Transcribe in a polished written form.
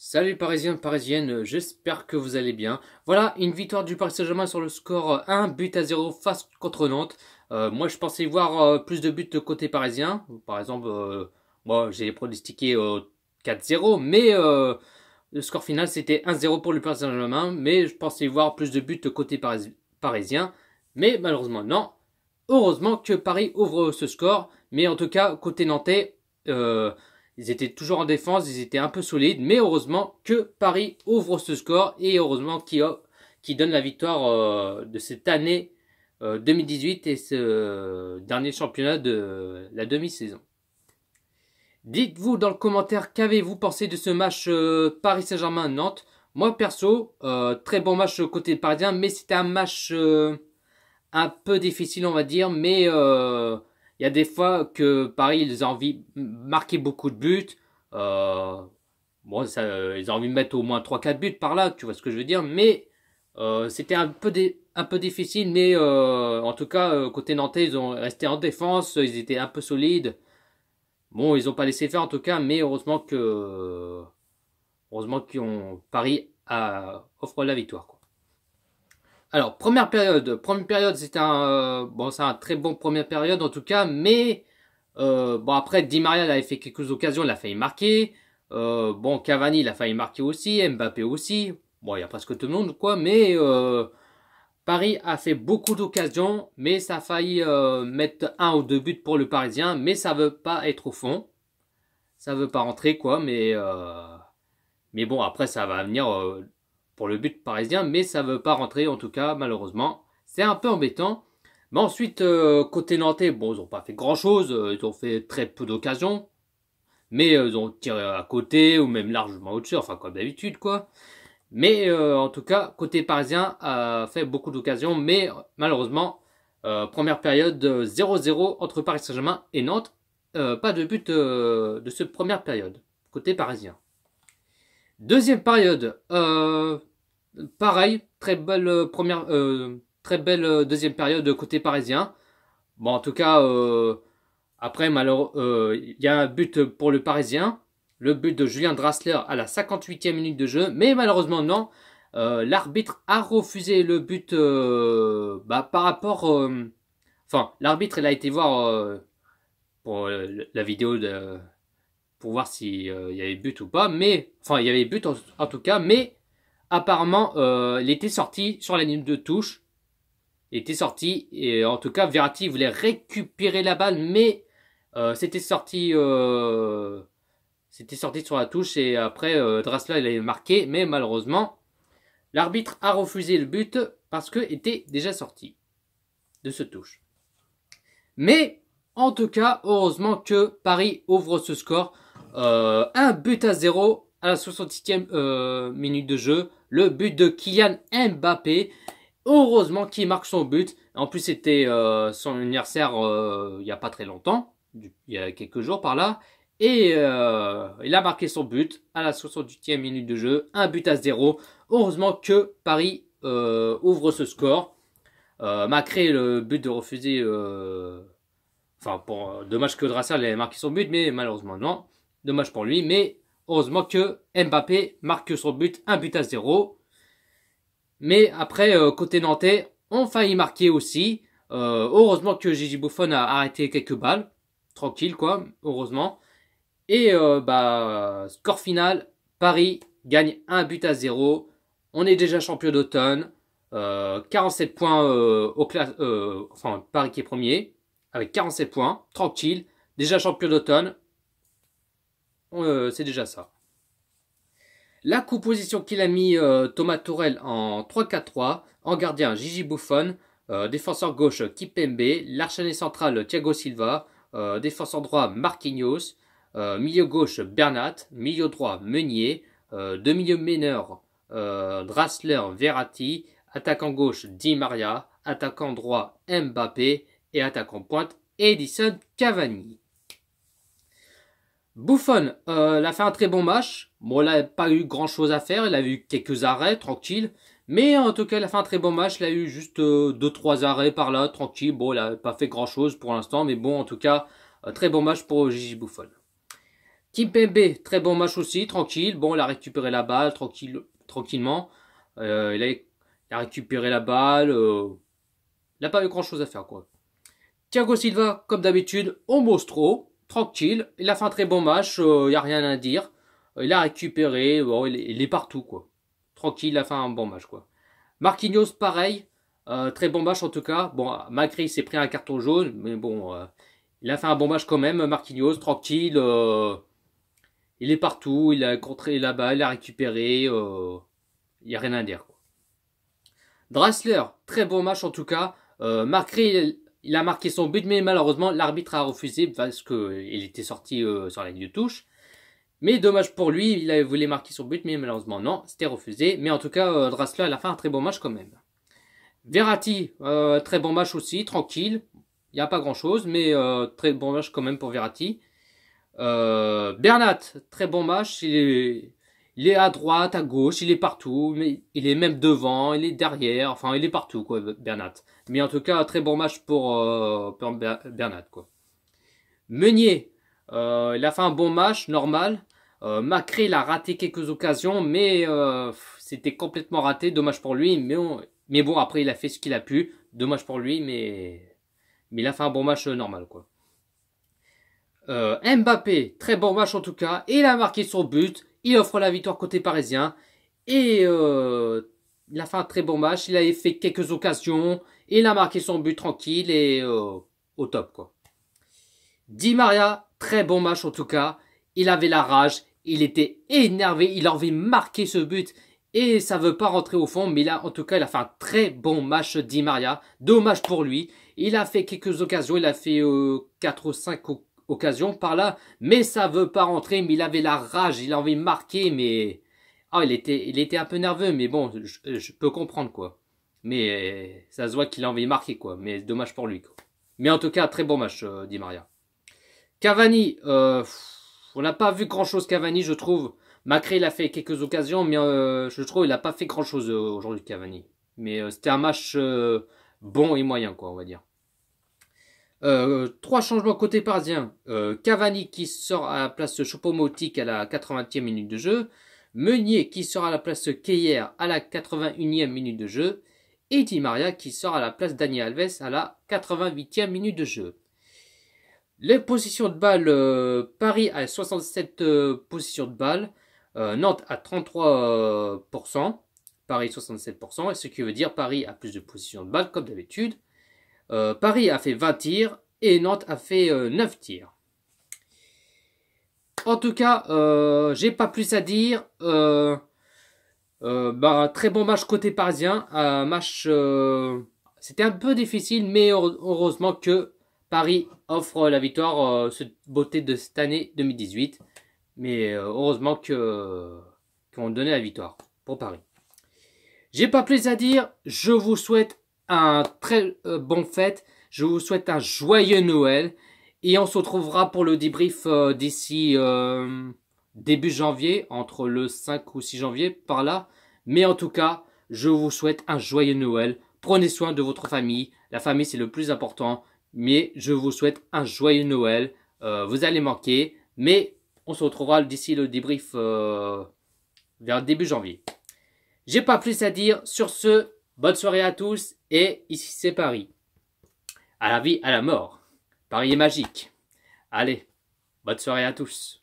Salut Parisiens, Parisiennes, j'espère que vous allez bien. Voilà, une victoire du Paris Saint-Germain sur le score 1-0 face contre Nantes. Moi je pensais voir plus de buts de côté parisien. Par exemple, moi j'ai pronostiqué 4-0, mais le score final c'était 1-0 pour le Paris Saint-Germain. Mais je pensais voir plus de buts de côté parisien. Mais malheureusement non. Heureusement que Paris ouvre ce score. Mais en tout cas, côté nantais, ils étaient toujours en défense, ils étaient un peu solides, mais heureusement que Paris ouvre ce score et heureusement qu'il donne la victoire de cette année 2018 et ce dernier championnat de la demi-saison. Dites-vous dans le commentaire qu'avez-vous pensé de ce match Paris Saint-Germain-Nantes. Moi perso, très bon match côté parisien, mais c'était un match un peu difficile on va dire, mais il y a des fois que Paris, ils ont envie de marquer beaucoup de buts. Bon, ils ont envie de mettre au moins 3-4 buts par là, tu vois ce que je veux dire. Mais c'était un peu difficile. Mais en tout cas, côté nantais, ils ont resté en défense. Ils étaient un peu solides. Bon, ils n'ont pas laissé faire en tout cas. Mais heureusement Paris offre la victoire, quoi. Alors, première période, c'était c'est un très bon première période en tout cas, mais bon après Di Maria il avait fait quelques occasions, il a failli marquer. Bon Cavani il a failli marquer aussi, Mbappé aussi. Bon il y a presque tout le monde quoi, mais Paris a fait beaucoup d'occasions, mais ça a failli mettre un ou deux buts pour le Parisien, mais ça veut pas être au fond, ça veut pas rentrer quoi, mais bon après ça va venir pour le but parisien, mais ça veut pas rentrer en tout cas malheureusement. C'est un peu embêtant. Mais ensuite côté nantais, bon ils ont pas fait grand chose, ils ont fait très peu d'occasions, mais ils ont tiré à côté ou même largement au-dessus, enfin comme d'habitude quoi. Mais en tout cas côté parisien a fait beaucoup d'occasions, mais malheureusement première période 0-0 entre Paris Saint-Germain et Nantes, pas de but de cette première période côté parisien. Deuxième période, pareil, très belle deuxième période de côté parisien. Bon, en tout cas, après, il y a un but pour le Parisien, le but de Julien Draxler à la 58e minute de jeu, mais malheureusement non. L'arbitre a refusé le but par rapport... Enfin, l'arbitre, il a été voir pour la vidéo pour voir s'il y avait but ou pas, mais... Enfin, il y avait but en tout cas, mais... Apparemment, il était sorti sur la ligne de touche. Il était sorti. Et en tout cas, Verratti voulait récupérer la balle. Mais c'était sorti sur la touche. Et après, Draxler, il avait marqué. Mais malheureusement, l'arbitre a refusé le but. Parce qu'il était déjà sorti de ce touche. Mais en tout cas, heureusement que Paris ouvre ce score. 1-0 à la 68e minute de jeu. Le but de Kylian Mbappé. Heureusement qu'il marque son but. En plus, c'était son anniversaire il n'y a pas très longtemps. Il y a quelques jours par là. Et il a marqué son but à la 68e minute de jeu. 1-0. Heureusement que Paris ouvre ce score. Malgré le but de refuser... Enfin, dommage que Draxler ait marqué son but, mais malheureusement non. Dommage pour lui, mais heureusement que Mbappé marque son but, 1-0. Mais après, côté nantais, on failli marquer aussi. Heureusement que Gigi Buffon a arrêté quelques balles. Tranquille, quoi, heureusement. Et score final, Paris gagne 1-0. On est déjà champion d'automne. 47 points enfin, Paris qui est premier. Avec 47 points, tranquille. Déjà champion d'automne. C'est déjà ça. La composition qu'il a mis Thomas Tuchel en 3-4-3, en gardien Gigi Buffon, défenseur gauche Kimpembe, l'archenné central Thiago Silva, défenseur droit Marquinhos, milieu gauche Bernat, milieu droit Meunier, deux milieux meneurs Draxler, Verratti, attaquant gauche Di Maria, attaquant droit Mbappé et attaquant pointe Edinson Cavani. Buffon, il a fait un très bon match. Bon, il n'a pas eu grand chose à faire. Il a eu quelques arrêts, tranquille. Mais en tout cas, il a fait un très bon match. Il a eu juste 2-3 arrêts par là, tranquille. Bon, il n'a pas fait grand chose pour l'instant. Mais bon, en tout cas, très bon match pour Gigi Buffon. Kimpembe, très bon match aussi, tranquille. Bon, il a récupéré la balle tranquillement. Il a récupéré la balle. Il n'a pas eu grand chose à faire, quoi. Thiago Silva, comme d'habitude, au Mostro, tranquille. Il a fait un très bon match, il n'y a rien à dire. Il a récupéré, bon, il est partout, quoi. Tranquille, il a fait un bon match, quoi. Marquinhos, pareil. Très bon match en tout cas. Bon, Macri s'est pris un carton jaune, mais bon, il a fait un bon match quand même. Marquinhos, tranquille. Il est partout, il a contré la balle, il a récupéré. Il n'y a rien à dire, quoi. Draxler, très bon match en tout cas. Macri, il a marqué son but, mais malheureusement, l'arbitre a refusé parce qu'il était sorti sur la ligne de touche. Mais dommage pour lui, il voulu marquer son but, mais malheureusement non, c'était refusé. Mais en tout cas, Draxler, il a fait un très bon match quand même. Verratti, très bon match aussi, tranquille. Il n'y a pas grand chose, mais très bon match quand même pour Verratti. Bernat, très bon match. Il est à droite, à gauche, il est partout. Mais il est même devant, il est derrière. Enfin, il est partout, quoi, Bernat. Mais en tout cas, très bon match pour Bernat, quoi. Meunier, il a fait un bon match, normal. Macri, il a raté quelques occasions, mais c'était complètement raté. Dommage pour lui, mais bon, après, il a fait ce qu'il a pu. Dommage pour lui, mais il a fait un bon match normal, quoi. Mbappé, très bon match en tout cas. Il a marqué son but. Il offre la victoire côté parisien. Et il a fait un très bon match. Il a fait quelques occasions. Il a marqué son but tranquille et au top, quoi. Di Maria, très bon match en tout cas. Il avait la rage. Il était énervé. Il a envie de marquer ce but. Et ça veut pas rentrer au fond. Mais là, en tout cas, il a fait un très bon match, Di Maria. Dommage pour lui. Il a fait quelques occasions. Il a fait 4 ou 5 occasions par là. Mais ça veut pas rentrer. Mais il avait la rage. Il a envie de marquer. Mais ah, il était un peu nerveux. Mais bon, je peux comprendre, quoi. Mais ça se voit qu'il a envie de marquer, quoi. Mais dommage pour lui, quoi. Mais en tout cas, très bon match, Di Maria. Cavani, on n'a pas vu grand chose Cavani, je trouve. Macri, il a fait quelques occasions, mais je trouve il n'a pas fait grand chose aujourd'hui Cavani. Mais c'était un match bon et moyen, quoi, on va dire. Trois changements côté parisien. Cavani qui sort à la place de Choupo-Moting à la 80e minute de jeu. Meunier qui sort à la place de Keyer à la 81e minute de jeu. Et Di Maria qui sort à la place d'Dani Alves à la 88e minute de jeu. Les positions de balle, Paris a 67 positions de balle, Nantes a 33%, Paris 67%, ce qui veut dire Paris a plus de positions de balle comme d'habitude. Paris a fait 20 tirs et Nantes a fait 9 tirs. En tout cas, j'ai pas plus à dire. Très bon match côté parisien, c'était un peu difficile, mais heureusement que Paris offre la victoire, cette beauté de cette année 2018. Mais heureusement qu'on donnait la victoire pour Paris. J'ai pas plus à dire. Je vous souhaite un très bon fête. Je vous souhaite un joyeux Noël. Et on se retrouvera pour le débrief d'ici début janvier, entre le 5 ou 6 janvier, par là. Mais en tout cas, je vous souhaite un joyeux Noël. Prenez soin de votre famille. La famille, c'est le plus important. Mais je vous souhaite un joyeux Noël. Vous allez manquer. Mais on se retrouvera d'ici le débrief vers début janvier. J'ai pas plus à dire. Sur ce, bonne soirée à tous. Et ici, c'est Paris. À la vie, à la mort. Paris est magique. Allez, bonne soirée à tous.